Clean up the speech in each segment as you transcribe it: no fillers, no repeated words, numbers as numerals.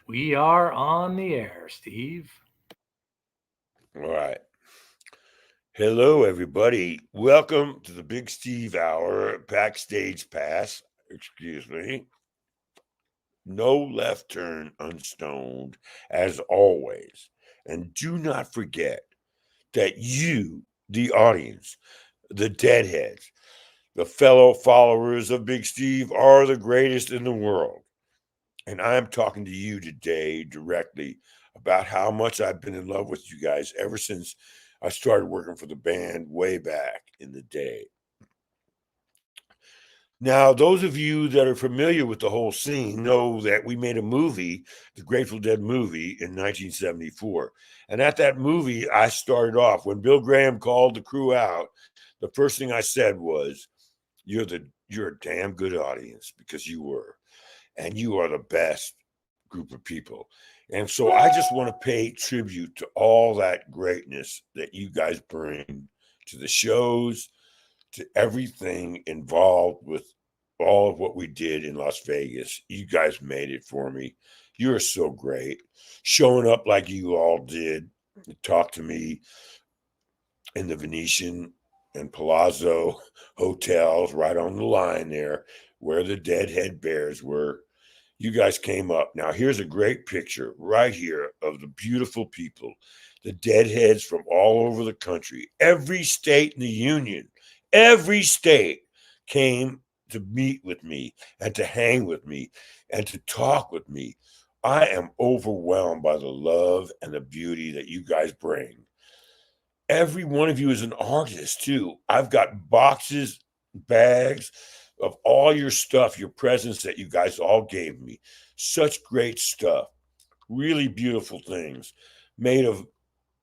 We are on the air, Steve. All right. Hello, everybody. Welcome to the Big Steve Hour Backstage Pass. Excuse me. No left turn unstoned, as always. And do not forget that you, the audience, the Deadheads, the fellow followers of Big Steve, are the greatest in the world. And I'm talking to you today directly about how much I've been in love with you guys ever since I started working for the band way back in the day. Now, those of you that are familiar with the whole scene know that we made a movie, the Grateful Dead movie, in 1974. And at that movie, I started off when Bill Graham called the crew out. The first thing I said was, "You're a damn good audience," because you were, and you are the best group of people. And so I just want to pay tribute to all that greatness that you guys bring to the shows, to everything involved with all of what we did in Las Vegas. You guys made it for me. You are so great. Showing up like you all did to talk to me in the Venetian and Palazzo hotels right on the line there where the Deadhead Bears were. You guys came up. Now, here's a great picture right here of the beautiful people, the Deadheads from all over the country. Every state in the Union, every state came to meet with me and to hang with me and to talk with me. I am overwhelmed by the love and the beauty that you guys bring. Every one of you is an artist, too. I've got boxes, bags, of all your stuff, your presents that you guys all gave me. Such great stuff. Really beautiful things made of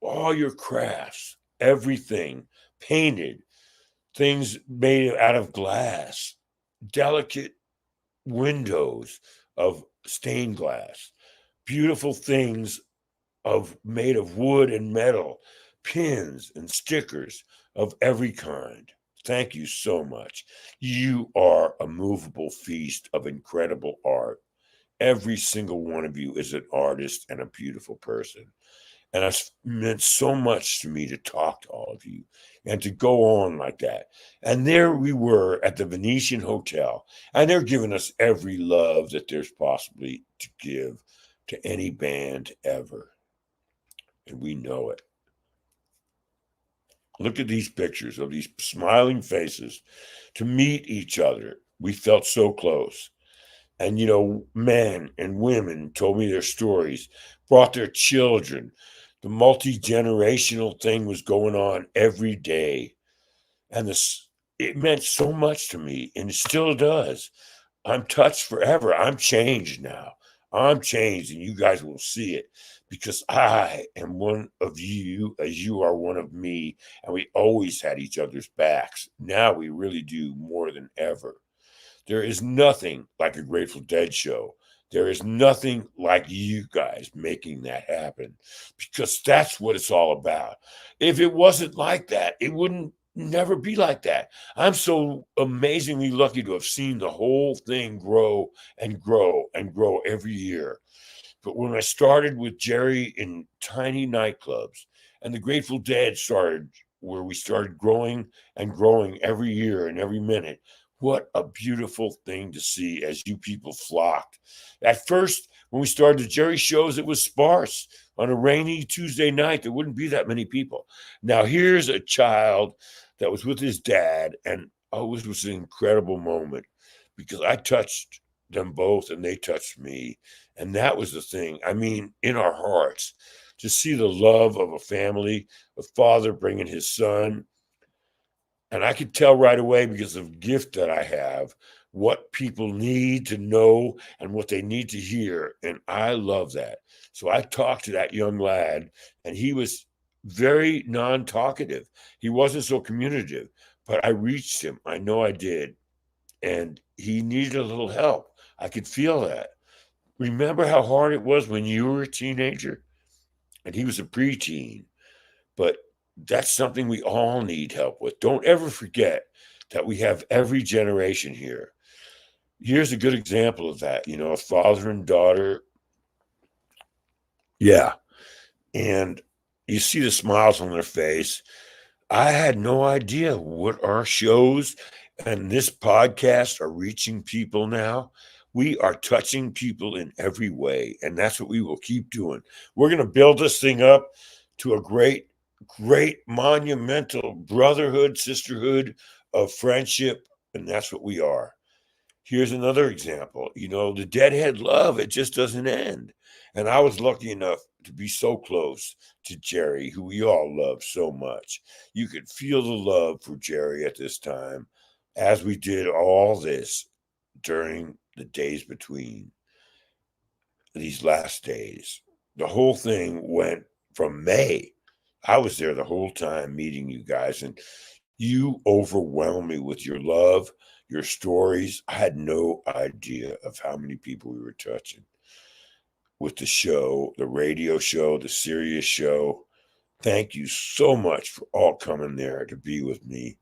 all your crafts, everything painted, things made out of glass, delicate windows of stained glass, beautiful things of made of wood and metal, pins and stickers of every kind. Thank you so much. You are a movable feast of incredible art. Every single one of you is an artist and a beautiful person. And it's meant so much to me to talk to all of you and to go on like that. And there we were at the Venetian Hotel, and they're giving us every love that there's possibly to give to any band ever. And we know it. Look at these pictures of these smiling faces to meet each other. We felt so close. And, men and women told me their stories, brought their children. The multi generational thing was going on every day. And it meant so much to me, and it still does. I'm touched forever. I'm changed now. I'm changed, and you guys will see it because I am one of you as you are one of me, and we always had each other's backs. Now we really do more than ever. There is nothing like a Grateful Dead show. There is nothing like you guys making that happen because that's what it's all about. If it wasn't like that, it wouldn't never be like that. I'm so amazingly lucky to have seen the whole thing grow and grow and grow every year. But when I started with Jerry in tiny nightclubs and the Grateful Dead started, where we started growing and growing every year and every minute, what a beautiful thing to see as you people flocked. At first, when we started the Jerry shows, it was sparse. On a rainy Tuesday night, there wouldn't be that many people. Now, here's a child that was with his dad, and oh, it was an incredible moment because I touched them both and they touched me. And that was the thing. I mean, in our hearts, to see the love of a family, a father bringing his son. And I could tell right away because of the gift that I have what people need to know and what they need to hear. And I love that. So I talked to that young lad, and he was very non talkative. He wasn't so communicative, but I reached him. I know I did. And he needed a little help. I could feel that. Remember how hard it was when you were a teenager? And he was a preteen. But that's something we all need help with. Don't ever forget that we have every generation here. Here's a good example of that. A father and daughter Yeah. And you see the smiles on their face. I had no idea what our shows and this podcast are reaching people now. We are touching people in every way, and that's what we will keep doing. We're going to build this thing up to a great, great monumental brotherhood, sisterhood of friendship, and that's what we are. Here's another example. The deadhead love, it just doesn't end. And I was lucky enough to be so close to Jerry, who we all love so much. You could feel the love for Jerry at this time as we did all this during the days between these last days. The whole thing went from May. I was there the whole time meeting you guys, and you overwhelmed me with your love, your stories. I had no idea of how many people we were touching with the show, the radio show, the serious show. Thank you so much for all coming there to be with me.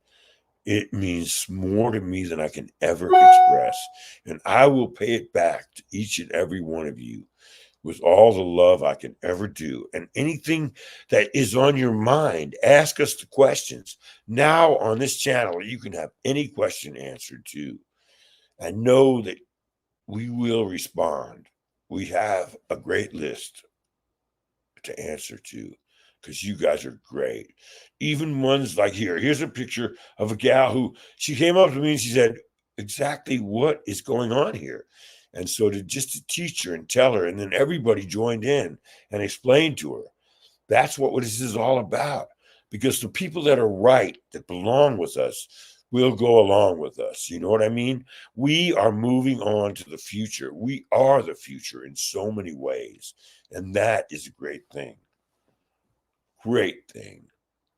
It means more to me than I can ever express. And I will pay it back to each and every one of you with all the love I can ever do. And anything that is on your mind, ask us the questions. Now on this channel, you can have any question answered too. And know that we will respond. We have a great list to answer to because you guys are great. Even ones like here's a picture of a gal who she came up to me and she said, exactly what is going on here. And so to teach her and tell her, and then everybody joined in and explained to her. That's what this is all about. Because the people that are right, that belong with us, will go along with us. You know what I mean? We are moving on to the future. We are the future in so many ways. And that is a great thing. Great thing.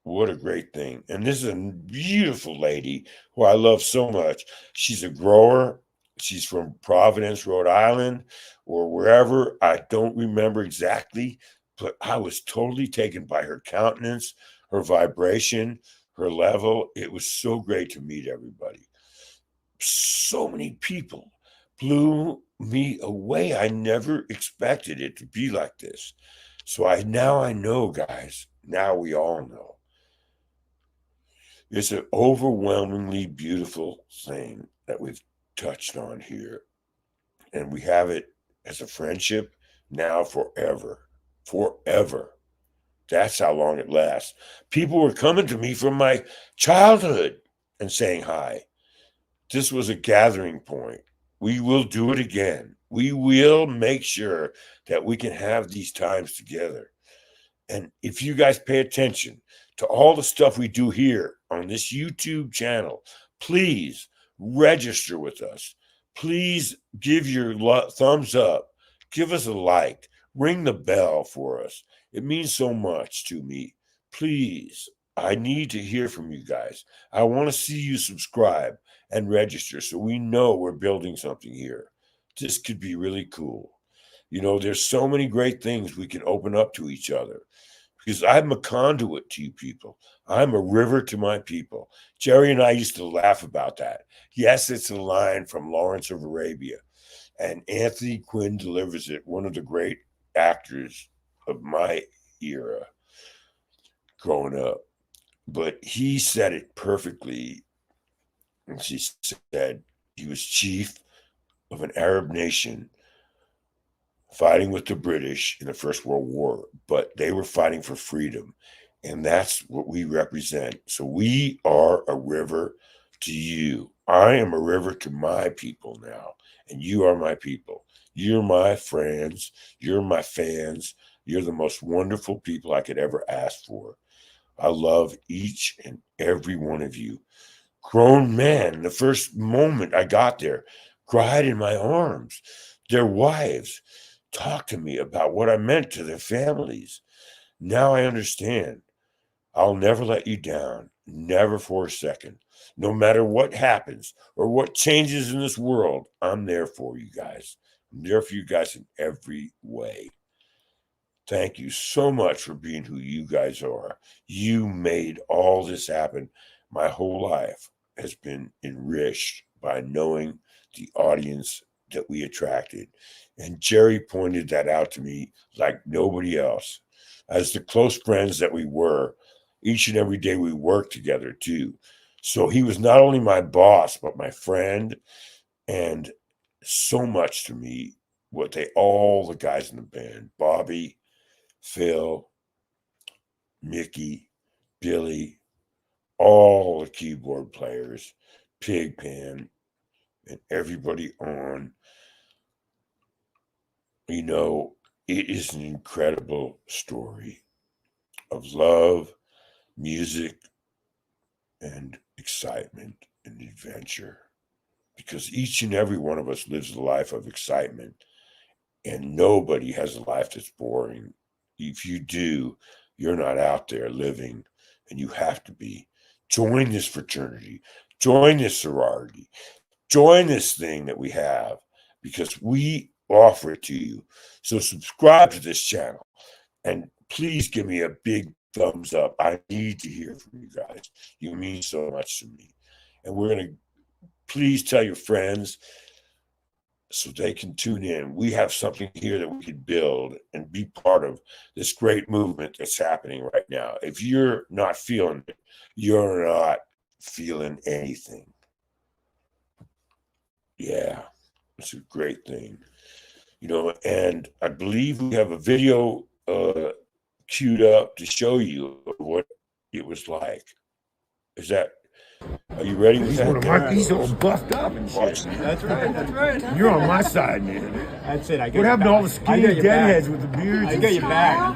What a great thing. And this is a beautiful lady who I love so much. She's a grower. She's from Providence, Rhode Island, or wherever. I don't remember exactly, but I was totally taken by her countenance, her vibration, her level. It was so great to meet everybody. So many people blew me away. I never expected it to be like this. So now I know, guys. Now we all know. It's an overwhelmingly beautiful thing that we've touched on here. And we have it as a friendship now forever. Forever. That's how long it lasts. People were coming to me from my childhood and saying hi. This was a gathering point. We will do it again. We will make sure that we can have these times together. And if you guys pay attention to all the stuff we do here on this YouTube channel, please register with us. Please give your thumbs up. Give us a like. Ring the bell for us. It means so much to me. Please, I need to hear from you guys. I want to see you subscribe and register so we know we're building something here. This could be really cool. There's so many great things we can open up to each other because I'm a conduit to you people. I'm a river to my people. Jerry and I used to laugh about that. Yes, it's a line from Lawrence of Arabia, and Anthony Quinn delivers it, one of the great actors of my era growing up. But he said it perfectly. And she said he was chief of an Arab nation fighting with the British in the First World War, but they were fighting for freedom. And that's what we represent. So we are a river to you. I am a river to my people now, and you are my people. You're my friends. You're my fans. You're the most wonderful people I could ever ask for. I love each and every one of you. Grown men, the first moment I got there, cried in my arms. Their wives talked to me about what I meant to their families. Now I understand. I'll never let you down, never for a second. No matter what happens or what changes in this world, I'm there for you guys. I'm there for you guys in every way. Thank you so much for being who you guys are. You made all this happen. My whole life has been enriched by knowing the audience that we attracted. And Jerry pointed that out to me like nobody else. As the close friends that we were, each and every day we worked together too. So he was not only my boss, but my friend, and so much to me. All the guys in the band, Bobby, Phil, Mickey, Billy, all the keyboard players, Pigpen, and everybody on. It is an incredible story of love, music, and excitement and adventure. Because each and every one of us lives a life of excitement, and nobody has a life that's boring. If you do, you're not out there living, and you have to be. Join this fraternity, join this sorority, join this thing that we have, because we offer it to you. So subscribe to this channel, and please give me a big thumbs up. I need to hear from you guys. You mean so much to me. And we're going to, please tell your friends so they can tune in. We have something here that we can build and be part of this great movement that's happening right now. If you're not feeling it, you're not feeling anything. Yeah, it's a great thing. And I believe we have a video queued up to show you what it was like. Are you ready with that? He's all buffed up and shit. That's right. You're on my side, man. That's it. What happened to all the skinny deadheads with the beards? I got you back.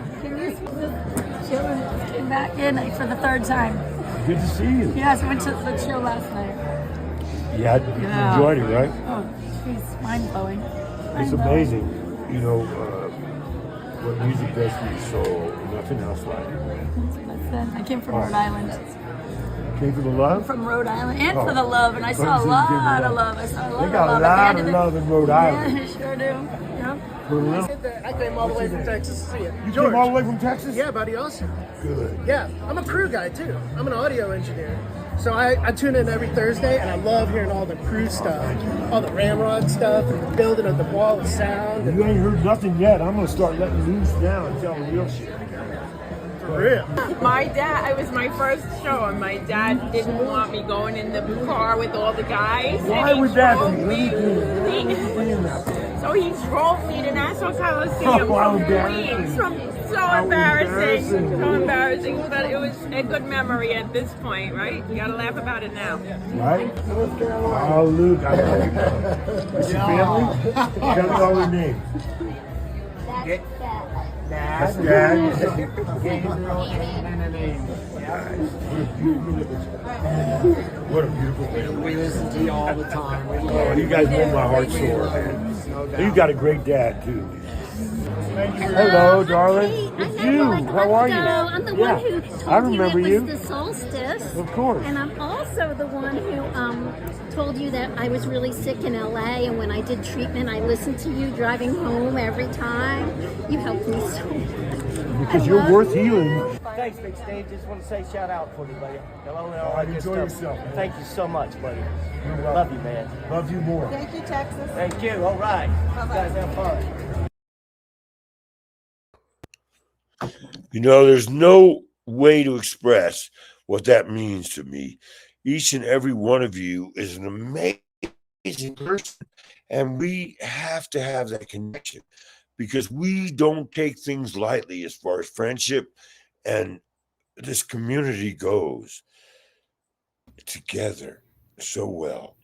Came back in for the third time. Good to see you. Yes, went to the show last night. Yeah, you enjoyed it, right? Oh, she's mind-blowing. It's amazing, what music does for your soul. Nothing else like it. I came from Rhode Island. Came for the love? From Rhode Island, and for the love, and I saw a lot of love. I saw a lot They got of a love. lot of love in Rhode Island. Yeah, sure do. Yep. I came all the way from Texas to see it. You came all the way from Texas? Yeah, buddy, awesome. Good. Yeah, I'm a crew guy too. I'm an audio engineer. So I tune in every Thursday, and I love hearing all the crew stuff, all the ramrod stuff, and the building of the wall of sound. You ain't heard nothing yet. I'm going to start letting loose now and tell the real shit. For real. It was my first show, and my dad didn't want me going in the car with all the guys. Why would that be? So he drove me to Nassau Coliseum from Queens. So embarrassing. But it was a good memory at this point, right? You gotta laugh about it now. Right? Oh, Luke, I love you. It's your family? Tell me all their names. That's Dad. What a beautiful family. We listen to you all the time. Oh, you guys make my heart sore, man. You got a great dad, too. Hello, darling. It's you. How are you? I'm the one who told I remember you you. it was the solstice. Of course. And I'm also the one who told you that I was really sick in LA, and when I did treatment, I listened to you driving home every time. You helped me so much. Because you're worth healing. Thanks, Big Steve. Just want to say shout out for you, buddy. Hello and all All right, that good enjoy stuff. yourself, man. Thank you so much, buddy. You're welcome. Love you, man. Love you more. Thank you, Texas. Thank you. All right. You guys have fun. There's no way to express what that means to me. Each and every one of you is an amazing person, and we have to have that connection because we don't take things lightly as far as friendship and this community goes together so well.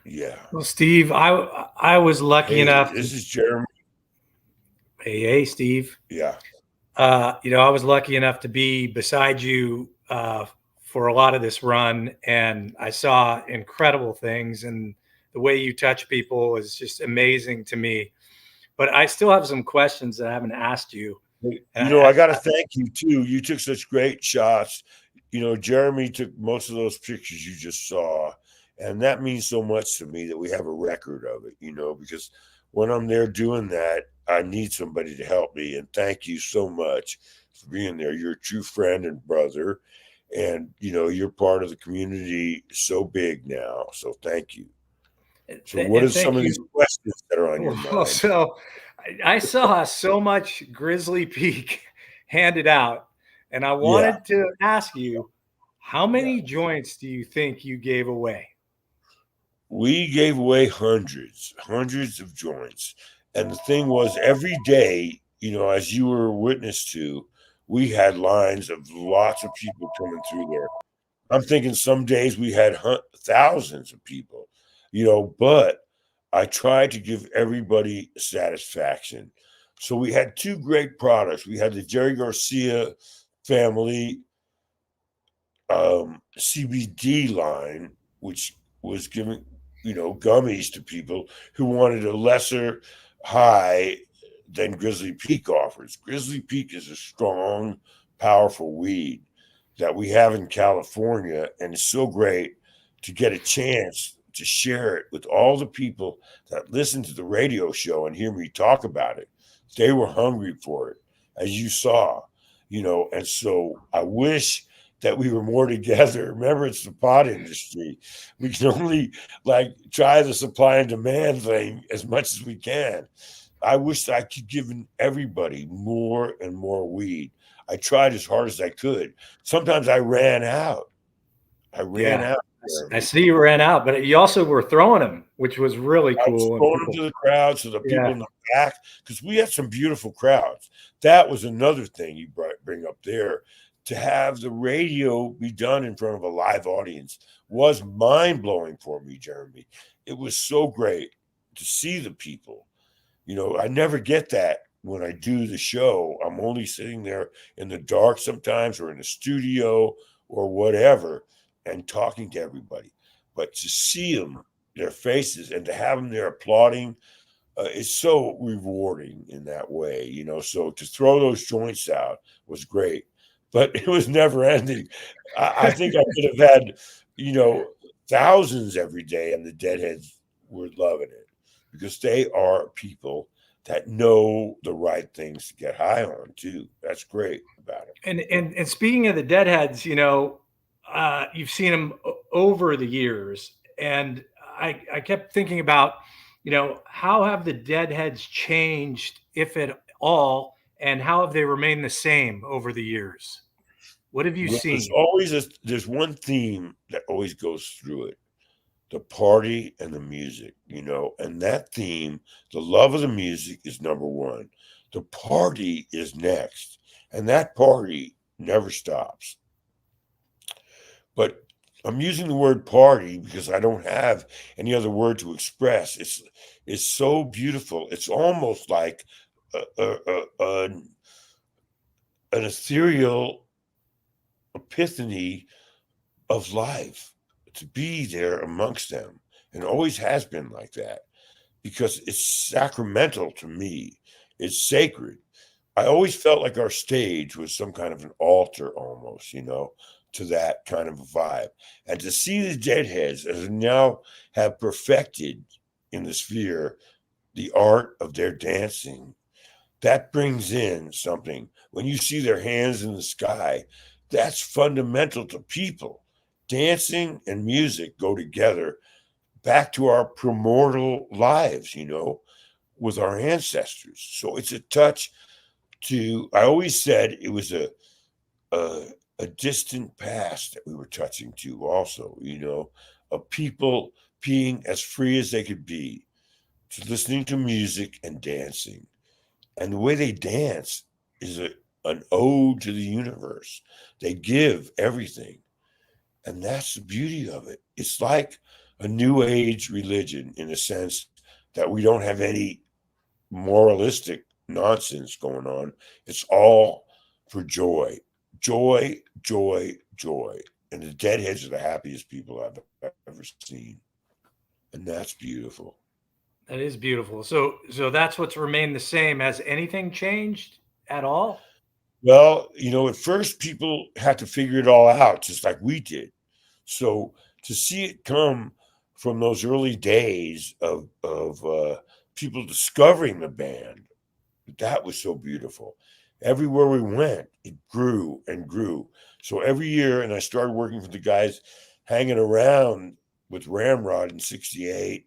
Yeah. Well, Steve, I was lucky enough. This is Jeremy. Hey, Steve. Yeah. I was lucky enough to be beside you for a lot of this run, and I saw incredible things, and the way you touch people is just amazing to me. But I still have some questions that I haven't asked you. I got to thank you too. You took such great shots. Jeremy took most of those pictures you just saw, and that means so much to me that we have a record of it, because when I'm there doing that, I need somebody to help me. And thank you so much for being there. You're a true friend and brother. And, you're part of the community so big now. So thank you. So, what are some Thank of you. these questions that are on your Well, mind? so I saw so much Grizzly Peak handed out, and I Yeah, wanted to ask you, how yeah. many joints do you think you gave away? We gave away hundreds of joints. And the thing was, every day, as you were a witness to, we had lines of lots of people coming through there. I'm thinking some days we had thousands of people, but I tried to give everybody satisfaction. So we had two great products. We had the Jerry Garcia family CBD line, which was giving, gummies to people who wanted a lesser high than Grizzly Peak offers. Grizzly Peak is a strong, powerful weed that we have in California, and it's so great to get a chance to share it with all the people that listen to the radio show and hear me talk about it. They were hungry for it, as you saw, and so I wish that we were more together. Remember, it's the pot industry. We can only try the supply and demand thing as much as we can. I wish I could give everybody more and more weed. I tried as hard as I could. Sometimes I ran out. I ran Yeah, out. I see you ran out, but you also were throwing them, which was really I was cool. And throwing them people, to the crowd, so the people yeah, in the back, because we had some beautiful crowds. That was another thing you bring up there. To have the radio be done in front of a live audience was mind blowing for me, Jeremy. It was so great to see the people. I never get that when I do the show. I'm only sitting there in the dark sometimes, or in the studio or whatever, and talking to everybody. But to see them, their faces, and to have them there applauding, it's so rewarding in that way. So to throw those joints out was great, but it was never ending. I think I could have had, thousands every day, and the Deadheads were loving it because they are people that know the right things to get high on too. That's great about it. and speaking of the Deadheads, you've seen them over the years, and I kept thinking about, how have the Deadheads changed, if at all, and how have they remained the same over the years? What have you Well, seen? there's one theme that always goes through it: the party and the music, and that theme, the love of the music, is number one. The party is next, and that party never stops. But I'm using the word party because I don't have any other word to express. It's so beautiful. It's almost like an ethereal epiphany of life to be there amongst them, and always has been like that because it's sacramental to me. It's sacred. I always felt like our stage was some kind of an altar almost, to that kind of a vibe. And to see the Deadheads as now have perfected in the sphere the art of their dancing, that brings in something. When you see their hands in the sky, that's fundamental to people. Dancing and music go together back to our primordial lives, with our ancestors. So it's a touch to, I always said it was a, a distant past that we were touching to also, of people being as free as they could be, to listening to music and dancing. And the way they dance is an ode to the universe. They give everything. And that's the beauty of it. It's like a new age religion in a sense that we don't have any moralistic nonsense going on. It's all for joy, joy, joy, joy. And the Deadheads are the happiest people I've ever seen. And that's beautiful. That is beautiful. So that's what's remained the same. Has anything changed at all? Well, at first people had to figure it all out, just like we did. So to see it come from those early days of people discovering the band, that was so beautiful. Everywhere we went, it grew and grew. So every year, and I started working for the guys hanging around with Ramrod in '68.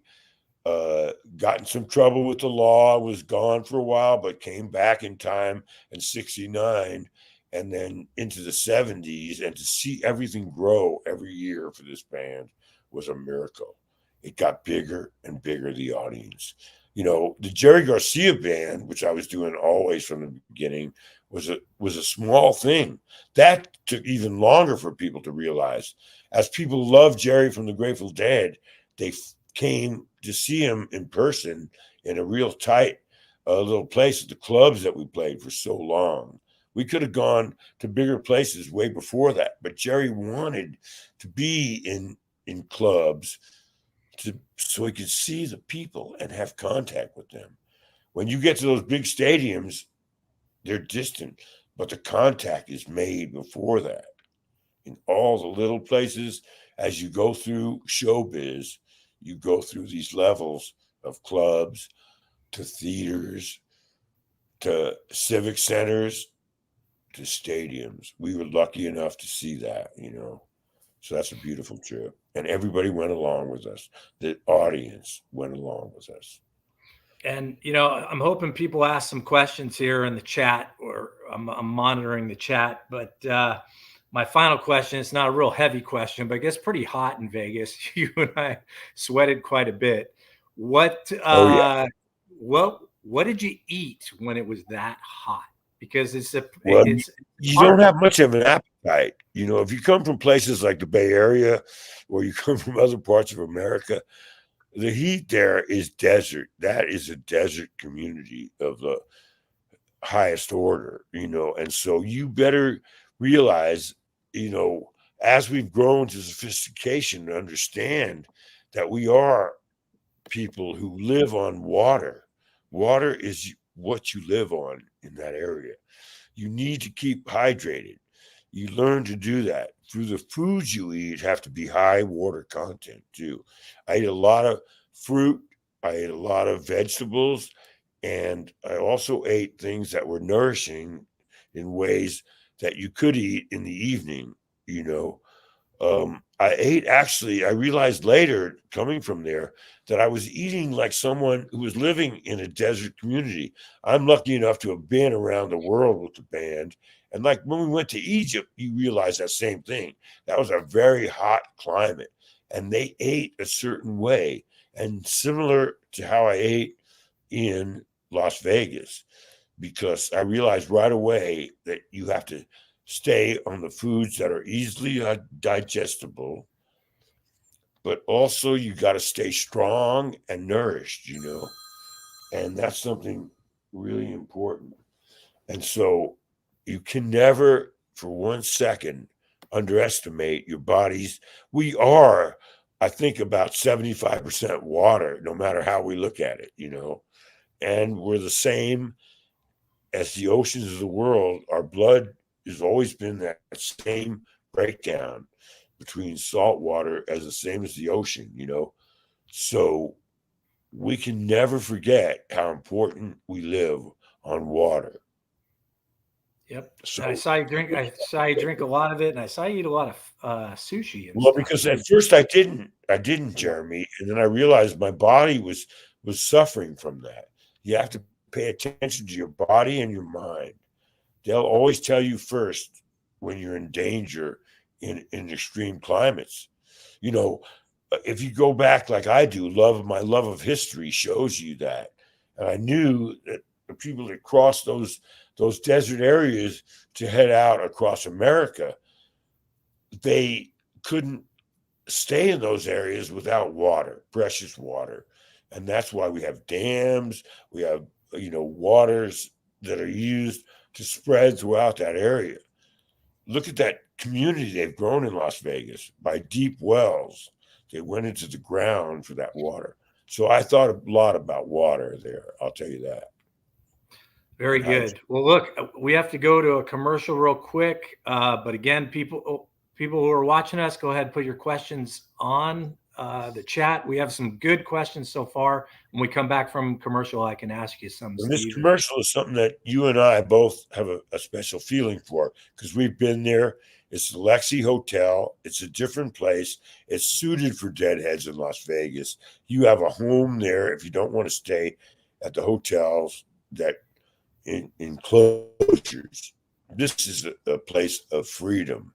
got in some trouble with the law, was gone for a while, but came back in time in 69 and then into the 70s. And to see everything grow every year for this band was a miracle. It got bigger and bigger, the audience. You know, the Jerry Garcia band, which I was doing always from the beginning, was a small thing. That took even longer for people to realize. As people loved Jerry from the Grateful Dead, they came to see him in person in a real tight little place at the clubs that we played for so long. We could have gone to bigger places way before that, but Jerry wanted to be in clubs so he could see the people and have contact with them. When you get to those big stadiums, they're distant, but the contact is made before that. In all the little places, as you go through showbiz, you go through these levels of clubs to theaters to civic centers to stadiums. We were lucky enough to see that, you know. So that's a beautiful trip. And everybody went along with us. The audience went along with us. And, you know, I'm hoping people ask some questions here in the chat, or I'm monitoring the chat. But my final question, it's not a real heavy question, but it gets pretty hot in Vegas. You and I sweated quite a bit. What did you eat when it was that hot? Because you don't have much of an appetite. You know, if you come from places like the Bay Area or you come from other parts of America, the heat there is desert. That is a desert community of the highest order, you know. And so you better realize, you know, as we've grown to sophistication, to understand that we are people who live on water. Water is what you live on in that area. You need to keep hydrated. You learn to do that through the foods you eat. Have to be high water content too. I ate a lot of fruit. I ate a lot of vegetables, and I also ate things that were nourishing in ways that you could eat in the evening. You know, I realized later coming from there that I was eating like someone who was living in a desert community. I'm lucky enough to have been around the world with the band. And like when we went to Egypt, you realize that same thing. That was a very hot climate and they ate a certain way, and similar to how I ate in Las Vegas, because I realized right away that you have to stay on the foods that are easily digestible, but also you got to stay strong and nourished, you know, and that's something really important. And so you can never for 1 second underestimate your bodies. We are, I think, about 75% water, no matter how we look at it, you know, and we're the same as the oceans of the world. Our blood has always been that same breakdown between salt water as the same as the ocean, you know. So we can never forget how important we live on water. Yep. So I saw you drink a lot of it, and I saw you eat a lot of sushi. Well, because at first I didn't, Jeremy, and then I realized my body was suffering from that. You have to pay attention to your body and your mind. They'll always tell you first when you're in danger in extreme climates. You know, if you go back like I do, my love of history shows you that. And I knew that the people that crossed those desert areas to head out across America, they couldn't stay in those areas without water, precious water. And that's why we have dams, we have, you know, waters that are used to spread throughout that area. Look at that community they've grown in Las Vegas by deep wells. They went into the ground for that water. So I thought a lot about water there. I'll tell you that. Very good. Well, look, we have to go to a commercial real quick. But again, people who are watching us, go ahead and put your questions on the chat. We have some good questions so far. When we come back from commercial, I can ask you some, And this Steve. commercial is something that you and I both have a special feeling for because we've been there. It's the Lexi Hotel. It's a different place. It's suited for Deadheads in Las Vegas. You have a home there if you don't want to stay at the hotels that in enclosures. This is a place of freedom,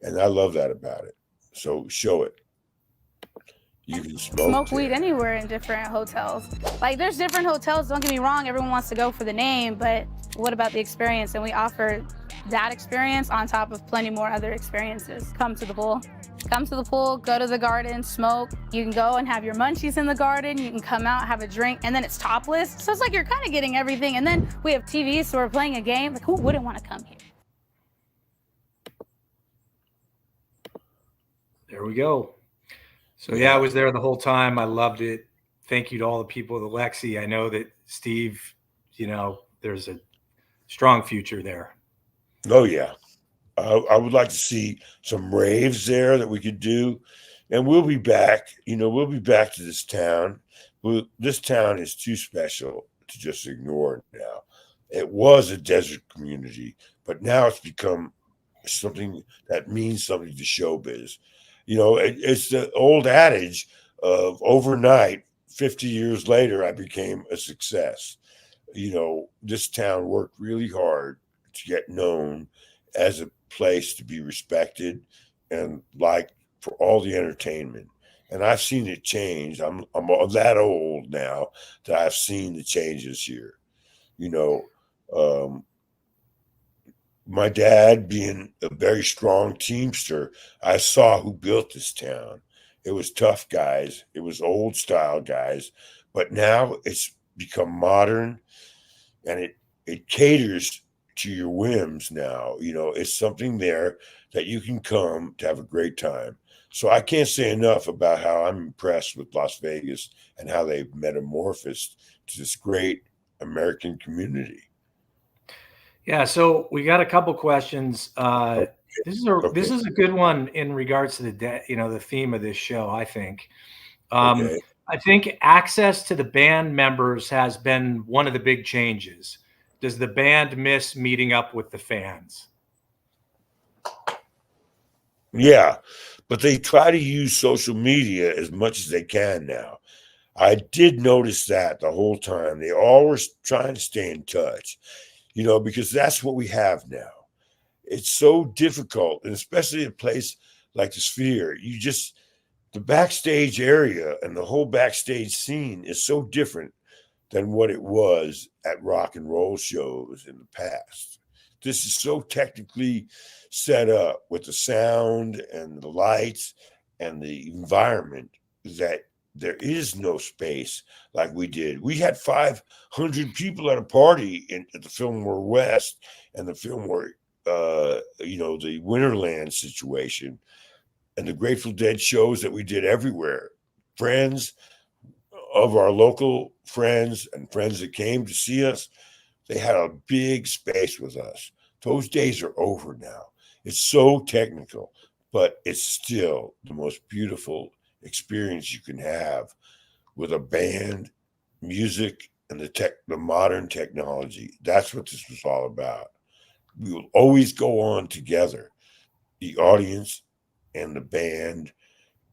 and I love that about it. So show it. You can smoke weed anywhere in different hotels. Like, there's different hotels, don't get me wrong, everyone wants to go for the name, but what about the experience? And we offer that experience on top of plenty more other experiences. Come to the pool. Come to the pool, go to the garden, smoke. You can go and have your munchies in the garden. You can come out, have a drink, and then it's topless. So it's like you're kind of getting everything. And then we have TVs, so we're playing a game. Like, who wouldn't want to come here? There we go. So yeah, I was there the whole time. I loved it. Thank you to all the people at Lexi. I know that Steve, there's a strong future there. Oh yeah. I would like to see some raves there that we could do. And we'll be back. We'll be back to this town. This town is too special to just ignore now. It was a desert community, but now it's become something that means something to showbiz. It's the old adage of overnight, 50 years later, I became a success. This town worked really hard to get known as a place to be respected and liked for all the entertainment. And I've seen it change. I'm that old now that I've seen the changes here. My dad being a very strong teamster, I saw who built this town. It was tough guys. It was old style guys. But now it's become modern and it caters to your whims now. It's something there that you can come to have a great time. So I can't say enough about how I'm impressed with Las Vegas and how they've metamorphosed to this great American community. Yeah, so we got a couple questions. This is a good one in regards to the theme of this show. I think, I think access to the band members has been one of the big changes. Does the band miss meeting up with the fans? Yeah, but they try to use social media as much as they can now. I did notice that the whole time. They always trying to stay in touch. Because that's what we have now. It's so difficult, and especially a place like the Sphere, the backstage area and the whole backstage scene is so different than what it was at rock and roll shows in the past. This is so technically set up with the sound and the lights and the environment that there is no space like we did. We had 500 people at a party at the Fillmore West and the Fillmore, the Winterland situation and the Grateful Dead shows that we did everywhere. Friends of our local friends and friends that came to see us, they had a big space with us. Those days are over now. It's so technical, but it's still the most beautiful experience you can have with a band, music, and the modern technology. That's what this was all about. We will always go on together, the audience and the band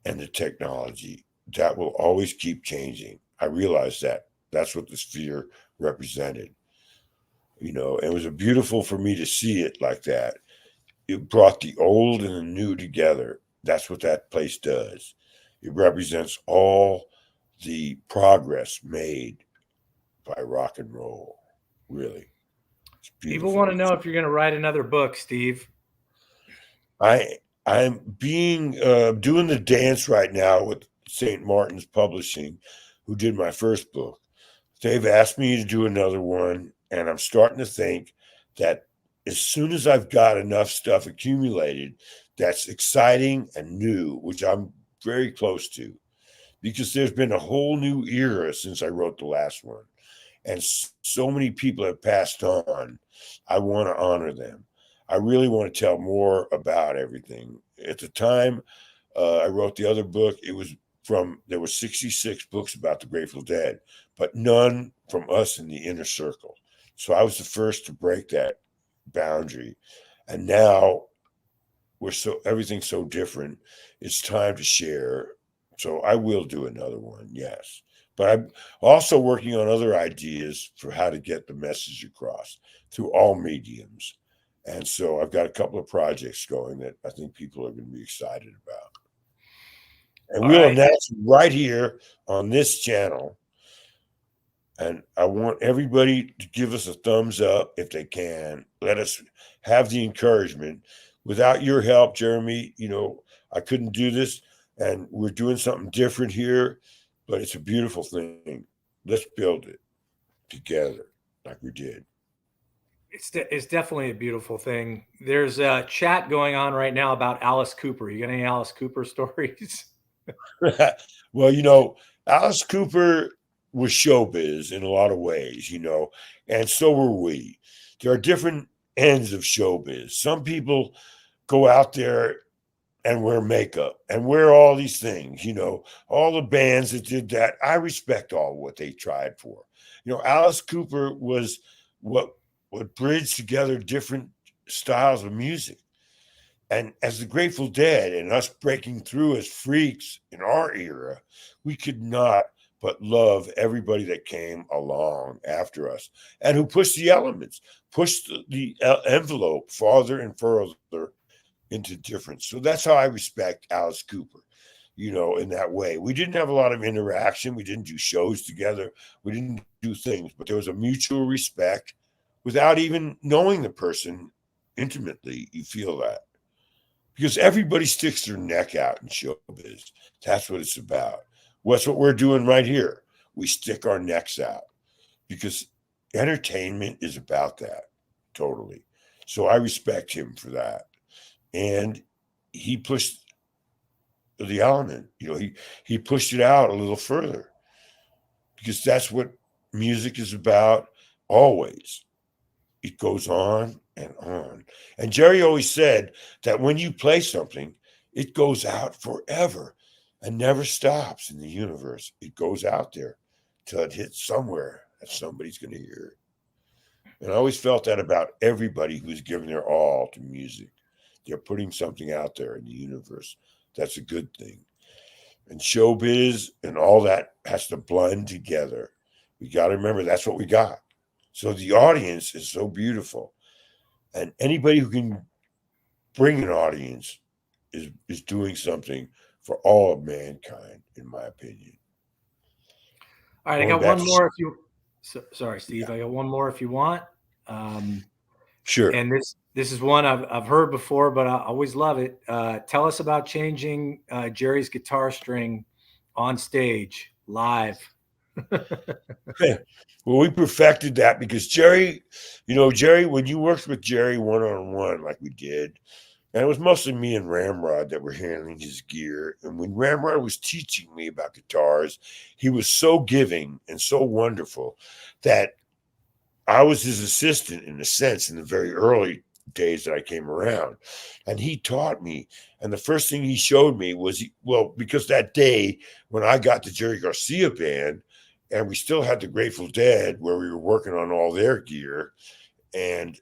and the technology. That will always keep changing. I realize that. That's what the Sphere represented. It was beautiful for me to see it like that. It brought the old and the new together. That's what that place does. It represents all the progress made by rock and roll. Really. People want to know if you're going to write another book, Steve. I'm doing the dance right now with St. Martin's Publishing, who did my first book. They've asked me to do another one, and I'm starting to think that as soon as I've got enough stuff accumulated that's exciting and new, which I'm very close to, because there's been a whole new era since I wrote the last one. And so many people have passed on. I want to honor them. I really want to tell more about everything. At the time I wrote the other book, it was there were 66 books about the Grateful Dead, but none from us in the inner circle. So I was the first to break that boundary. And now everything's so different. It's time to share. So I will do another one, yes. But I'm also working on other ideas for how to get the message across through all mediums. And so I've got a couple of projects going that I think people are going to be excited about. And we'll announce it right here on this channel. And I want everybody to give us a thumbs up if they can. Let us have the encouragement. Without your help, Jeremy, I couldn't do this. And we're doing something different here, but it's a beautiful thing. Let's build it together like we did. It's definitely a beautiful thing. There's a chat going on right now about Alice Cooper. You got any Alice Cooper stories? Well, Alice Cooper was showbiz in a lot of ways, and so were we. There are different ends of showbiz. Some people go out there and wear makeup and wear all these things, all the bands that did that. I respect all what they tried for. Alice Cooper was what bridged together different styles of music. And as the Grateful Dead and us breaking through as freaks in our era, we could not but love everybody that came along after us and who pushed the elements, pushed the envelope farther and further into difference. So that's how I respect Alice Cooper, in that way. We didn't have a lot of interaction. We didn't do shows together. We didn't do things, but there was a mutual respect without even knowing the person intimately. You feel that. Because everybody sticks their neck out in showbiz. That's what it's about. That's what we're doing right here. We stick our necks out because entertainment is about that, totally. So I respect him for that. And he pushed the element, he pushed it out a little further because that's what music is about always. It goes on and on. And Jerry always said that when you play something, it goes out forever and never stops in the universe. It goes out there till it hits somewhere that somebody's going to hear it. And I always felt that about everybody who's giving their all to music. They're putting something out there in the universe. That's a good thing. And showbiz and all that has to blend together. We got to remember that's what we got. So the audience is so beautiful. And anybody who can bring an audience is doing something for all of mankind, in my opinion. All right, I got one more if you... Sorry, Steve. I got one more if you want. Sure. And this is one I've heard before, but I always love it. Tell us about changing Jerry's guitar string on stage live. Well, we perfected that because Jerry, when you worked with Jerry one-on-one like we did, and it was mostly me and Ramrod that were handling his gear. And when Ramrod was teaching me about guitars, he was so giving and so wonderful that I was his assistant in a sense in the very early days that I came around. And he taught me. And the first thing he showed me was, because that day when I got the Jerry Garcia band, and we still had the Grateful Dead where we were working on all their gear, and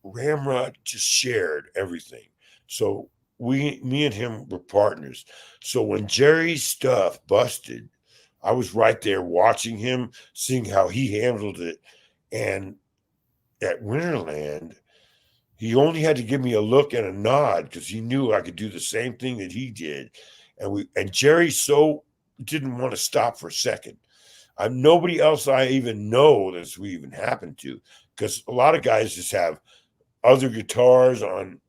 Ramrod just shared everything. So me and him were partners. So when Jerry's stuff busted, I was right there watching him, seeing how he handled it. And at Winterland, he only had to give me a look and a nod because he knew I could do the same thing that he did. And Jerry so didn't want to stop for a second. Nobody else I even know this we even happened to, because a lot of guys just have other guitars on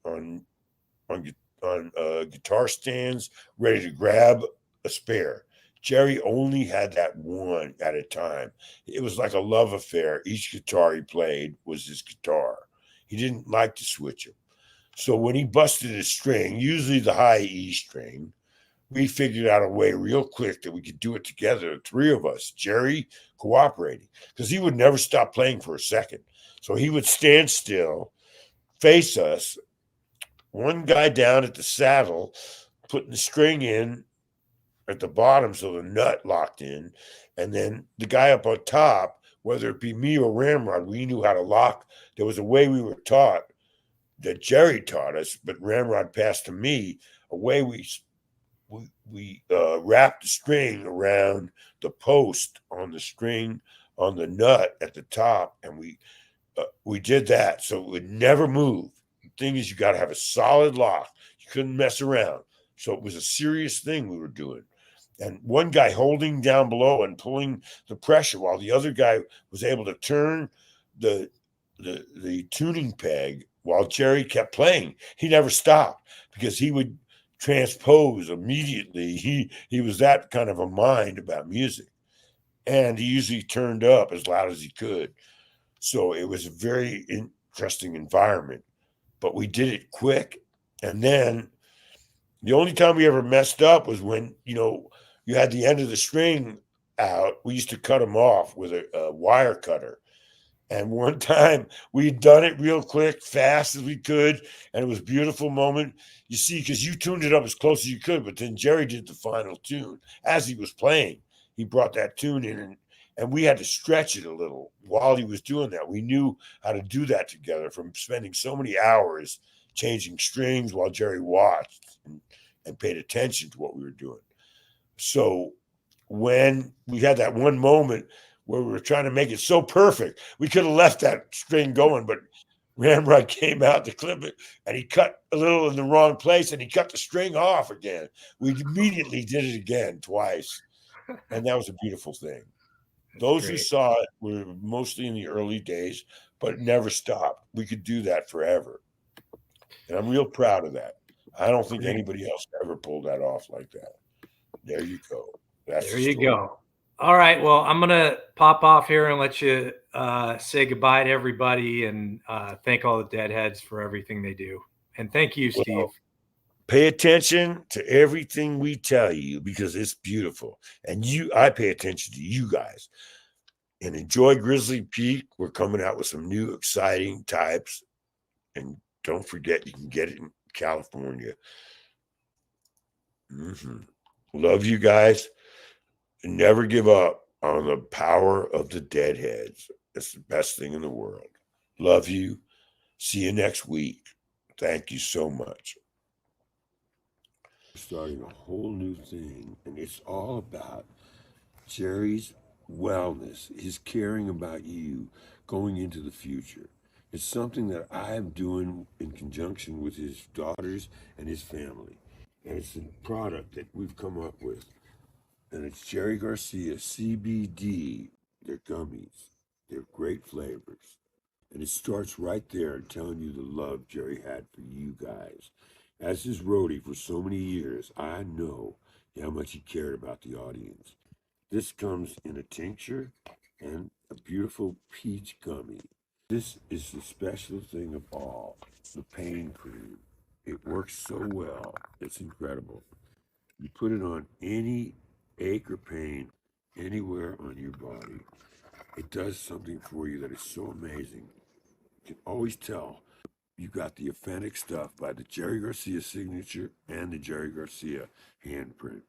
guitar stands ready to grab a spare. Jerry only had that one at a time. It was like a love affair. Each guitar he played was his guitar. He didn't like to switch them. So when he busted a string, usually the high E string, we figured out a way real quick that we could do it together, the three of us, Jerry cooperating, because he would never stop playing for a second. So he would stand still, face us, one guy down at the saddle, putting the string in, at the bottom so the nut locked in. And then the guy up on top, whether it be me or Ramrod, we knew how to lock. There was a way we were taught that Jerry taught us, but Ramrod passed to me, a way we wrapped the string around the post on the string on the nut at the top, and we did that so it would never move. The thing is, you got to have a solid lock. You couldn't mess around. So it was a serious thing we were doing. And one guy holding down below and pulling the pressure while the other guy was able to turn the tuning peg while Jerry kept playing. He never stopped because he would transpose immediately. He was that kind of a mind about music. And he usually turned up as loud as he could. So it was a very interesting environment. But we did it quick. And then the only time we ever messed up was when, you had the end of the string out. We used to cut them off with a wire cutter. And one time we'd done it real quick, fast as we could. And it was a beautiful moment. You see, because you tuned it up as close as you could, but then Jerry did the final tune as he was playing. He brought that tune in, and we had to stretch it a little while he was doing that. We knew how to do that together from spending so many hours changing strings while Jerry watched and paid attention to what we were doing. So when we had that one moment where we were trying to make it so perfect, we could have left that string going, but Ramrod came out to clip it, and he cut a little in the wrong place, and he cut the string off again. We immediately did it again twice, and that was a beautiful thing. Those who saw it were mostly in the early days, but it never stopped. We could do that forever, and I'm real proud of that. I don't think anybody else ever pulled that off like that. There you go. There you go. All right. Well, I'm going to pop off here and let you say goodbye to everybody and thank all the Deadheads for everything they do. And thank you, Steve. Well, pay attention to everything we tell you because it's beautiful. And I pay attention to you guys. And enjoy Grizzly Peak. We're coming out with some new exciting types. And don't forget, you can get it in California. Love you guys. Never give up on the power of the Deadheads. It's the best thing in the world. Love you. See you next week. Thank you so much. Starting a whole new thing, and it's all about Jerry's wellness, his caring about you going into the future. It's something that I'm doing in conjunction with his daughters and his family. And it's a product that we've come up with. And it's Jerry Garcia CBD. They're gummies. They're great flavors. And it starts right there telling you the love Jerry had for you guys. As his roadie for so many years, I know how much he cared about the audience. This comes in a tincture and a beautiful peach gummy. This is the special thing of all, the pain cream. It works so well. It's incredible. You put it on any ache or pain anywhere on your body. It does something for you that is so amazing. You can always tell you got the authentic stuff by the Jerry Garcia signature and the Jerry Garcia handprint.